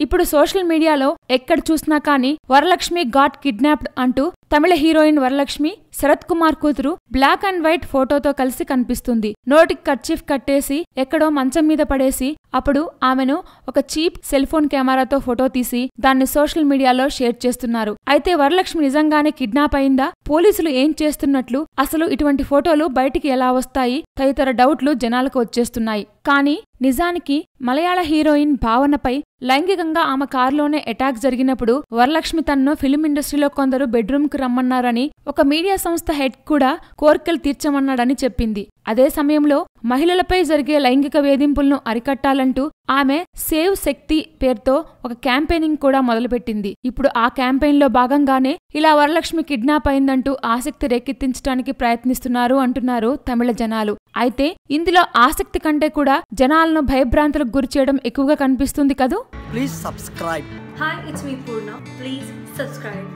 ఇప్పుడు సోషల్ మీడియాలో ఎక్కడ చూసినా కానీ వరలక్ష్మి గాట్ కిడ్నాప్డ్ అంటూ తమిళ హీరోయిన్ వరలక్ష్మి శరత్ కుమార్ కూతురు బ్లాక్ అండ్ వైట్ ఫోటోతో కలిసి కనిపిస్తుంది. నోటికి కర్చీఫ్ కట్టేసి ఎక్కడో మంచం మీద పడేసి అప్పుడు ఆమెను ఒక చీప్ సెల్ ఫోన్ కెమెరాతో ఫోటో తీసి దాన్ని సోషల్ మీడియాలో షేర్ చేస్తున్నారు. అయితే వరలక్ష్మి నిజంగానే కిడ్నాప్ అయిందా, పోలీసులు ఏం చేస్తున్నట్లు, అసలు ఇటువంటి ఫోటోలు బయటికి ఎలా వస్తాయి తదితర డౌట్లు జనాలకు వచ్చేస్తున్నాయి. కానీ నిజానికి మలయాళ హీరోయిన్ భావనపై లైంగికంగా ఆమె కారులోనే అటాక్ జరిగినప్పుడు వరలక్ష్మి తనను ఫిల్మ్ ఇండస్ట్రీలో కొందరు బెడ్రూమ్ కు రమ్మన్నారని, ఒక మీడియా సంస్థ హెడ్ కూడా కోర్కెలు తీర్చమన్నాడని చెప్పింది. అదే సమయంలో మహిళలపై జరిగే లైంగిక వేధింపులను అరికట్టాలంటూ ఆమె సేవ్ శక్తి పేరుతో ఒక క్యాంపెయినింగ్ కూడా మొదలుపెట్టింది. ఇప్పుడు ఆ క్యాంపెయిన్ లో భాగంగానే ఇలా వరలక్ష్మి కిడ్నాప్ అయిందంటూ ఆసక్తి రేకెత్తించడానికి ప్రయత్నిస్తున్నారు అంటున్నారు తమిళ జనాలు. అయితే ఇందులో ఆసక్తి కంటే కూడా జనాలను భయభ్రాంతులకు గురి చేయడం ఎక్కువగా కనిపిస్తుంది కదూ. Please subscribe. Hi, it's me Purna. Please subscribe.